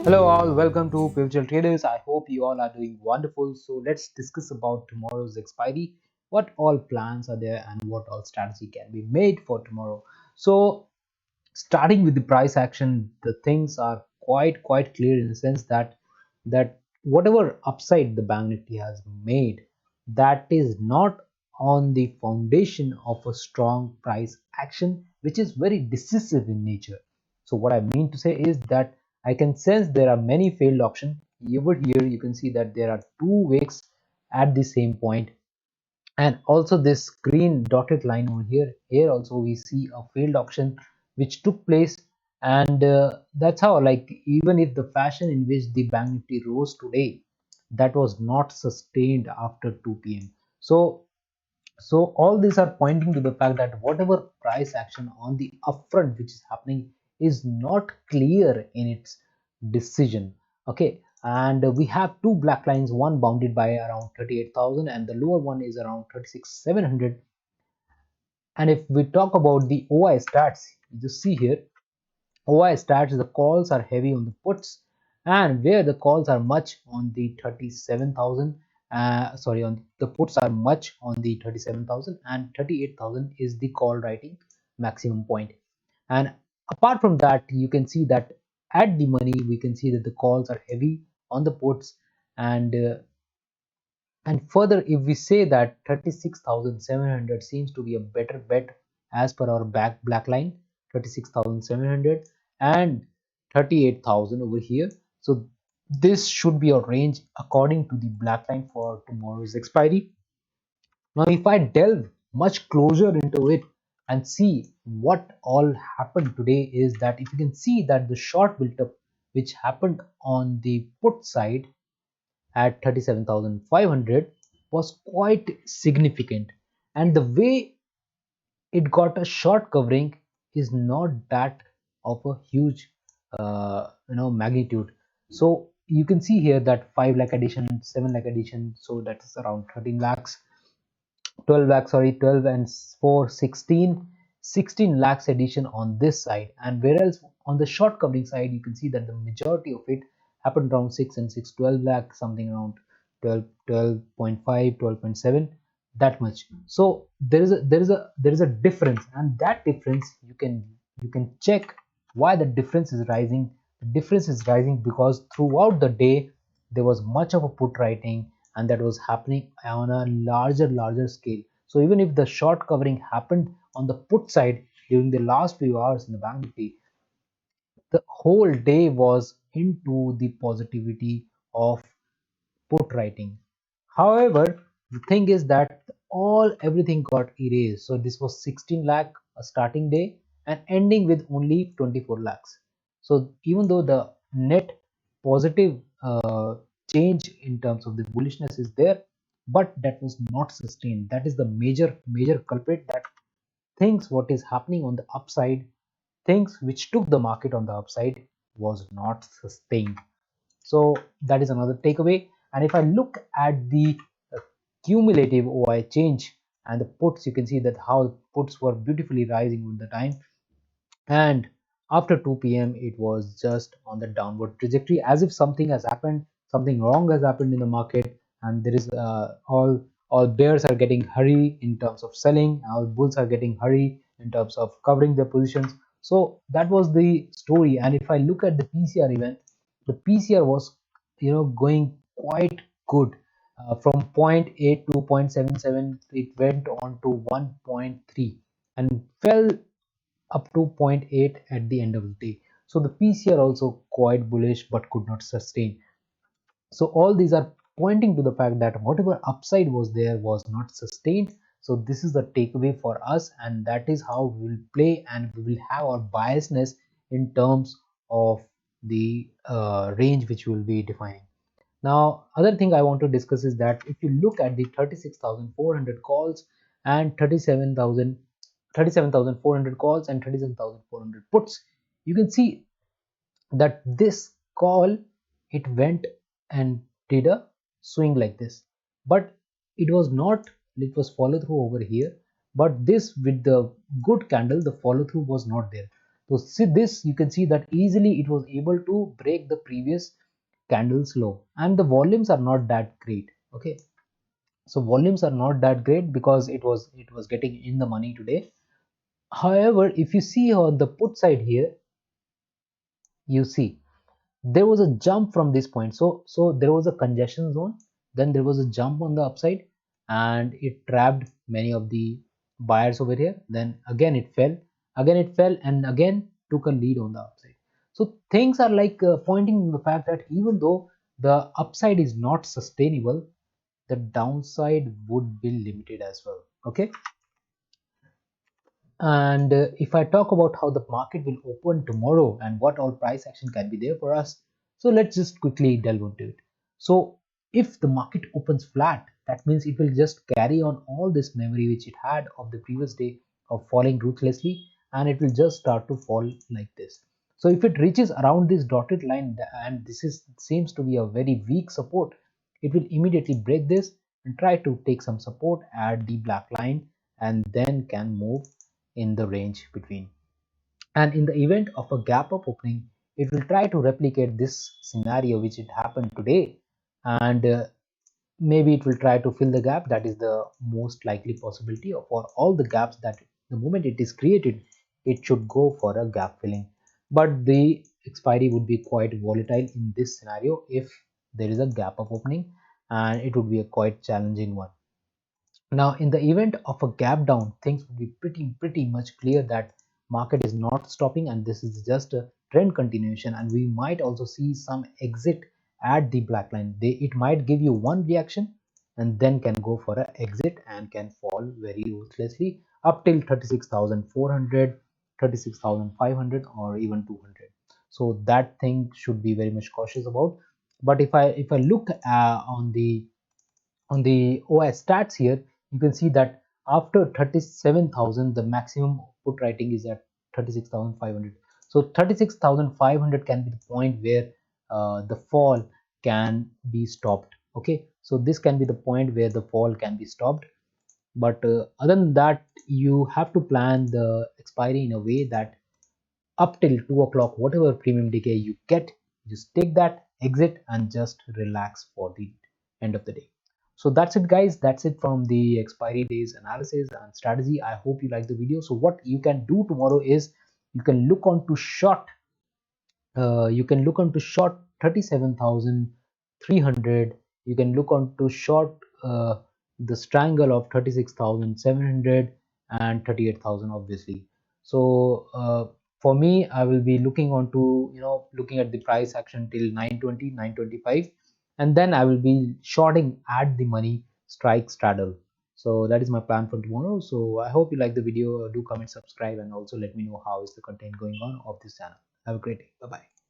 Hello all, welcome to Pivotal Traders. I hope you all are doing wonderful. So let's discuss about tomorrow's expiry, what all plans are there and what all strategy can be made for tomorrow. So starting with the price action, the things are quite clear in the sense that whatever upside the Bank Nifty has made, that is not on the foundation of a strong price action, which is very decisive in nature. So what I mean to say is that I can sense there are many failed options. Over here, you can see that there are two wicks at the same point, and also this green dotted line over here also we see a failed auction which took place. And that's how, like, even if the fashion in which the Bank Nifty rose today, that was not sustained after 2 p.m. So all these are pointing to the fact that whatever price action on the upfront which is happening is not clear in its decision. Okay, and we have two black lines, one bounded by around 38,000 and the lower one is around 36,700. And if we talk about the OI stats, you just see here OI stats, the calls are heavy on the puts, and where the calls are much on the 37,000, sorry, on the puts are much on the 37,000, and 38,000 is the call writing maximum point. And apart from that, you can see that at the money, we can see that the calls are heavy on the puts. And uh, and further, if we say that 36,700 seems to be a better bet as per our black line, 36,700 and 38,000 over here. So this should be a range according to the black line for tomorrow's expiry. Now, if I delve much closer into it and see what all happened today, is that if you can see that the short built up which happened on the put side at 37,500 was quite significant, and the way it got a short covering is not that of a huge magnitude. So you can see here that 5 lakh addition, 7 lakh addition, so that's around 13 lakhs, 12 lakhs, sorry, 12 and 4 16, 16 lakhs addition on this side. And whereas on the short covering side, you can see that the majority of it happened around 6 and 6 12 lakh, something around 12 12.5 12.7, that much. So there is a difference, and that difference you can check why the difference is rising. The difference is rising because throughout the day there was much of a put writing, and that was happening on a larger scale. So even if the short covering happened on the put side during the last few hours in the Bank Nifty, the whole day was into the positivity of put writing. However, the thing is that everything got erased. So this was 16 lakh a starting day and ending with only 24 lakhs. So even though the net positive change in terms of the bullishness is there, but that was not sustained. That is the major culprit, that things what is happening on the upside, things which took the market on the upside, was not sustained. So that is another takeaway. And if I look at the uh, cumulative OI change and the puts, you can see that how puts were beautifully rising with the time, and after 2 p.m. it was just on the downward trajectory, as if something has happened, something wrong has happened in the market, and there is all bears are getting hurry in terms of selling, all bulls are getting hurry in terms of covering their positions. So that was the story. And if I look at the PCR event, the PCR was going quite good. From point 0.8 to 0.77, it went on to 1.3 and fell up to zero point 0.8 at the end of the day. So the PCR also quite bullish but could not sustain. So all these are pointing to the fact that whatever upside was there was not sustained. So this is the takeaway for us, and that is how we will play, and we will have our biasness in terms of the range which we will be defining. Now, other thing I want to discuss is that if you look at the 36,400 calls and 37,400 calls and 37,400 puts, you can see that this call, it went and did a swing like this, but it was follow through over here. But this, with the good candle, the follow through was not there. So see this, you can see that easily it was able to break the previous candle's low, and the volumes are not that great. Okay, so volumes are not that great because it was getting in the money today. However, if you see on the put side here, you see there was a jump from this point. So there was a congestion zone, then there was a jump on the upside, and it trapped many of the buyers over here. Then again it fell, and again took a lead on the upside. So things are like pointing to the fact that even though the upside is not sustainable, the downside would be limited as well. Okay, and if I talk about how the market will open tomorrow and what all price action can be there for us, so let's just quickly delve into it. So if the market opens flat, that means it will just carry on all this memory which it had of the previous day of falling ruthlessly, and it will just start to fall like this. So if it reaches around this dotted line, and this is seems to be a very weak support, it will immediately break this and try to take some support at the black line, and then can move in the range between. And in the event of a gap up opening, it will try to replicate this scenario which it happened today, and maybe it will try to fill the gap. That is the most likely possibility for all the gaps, that the moment it is created, it should go for a gap filling. But the expiry would be quite volatile in this scenario if there is a gap up opening, and it would be a quite challenging one. Now, in the event of a gap down, things will be pretty much clear that market is not stopping, and this is just a trend continuation, and we might also see some exit at the black line. It might give you one reaction and then can go for an exit and can fall very ruthlessly up till 36,400, 36,500, or even 200. So that thing should be very much cautious about. But if I look on the OS stats here, you can see that after 37,000, the maximum put writing is at 36,500. So 36,500 can be the point where the fall can be stopped. Okay, so this can be the point where the fall can be stopped. But other than that, you have to plan the expiry in a way that up till 2 o'clock, whatever premium decay you get, just take that, exit, and just relax for the end of the day. So that's it, guys. That's it from the expiry days analysis and strategy. I hope you like the video. So what you can do tomorrow is you can look on to short, you can look on to short 37,300. You can look on to short the strangle of 36,700 and 38,000, obviously. So for me, I will be looking on to, looking at the price action till 920, 925, and then I will be shorting at the money strike straddle. So that is my plan for tomorrow. So I hope you like the video. Do comment, subscribe, and also let me know how is the content going on of this channel. Have a great day. Bye bye.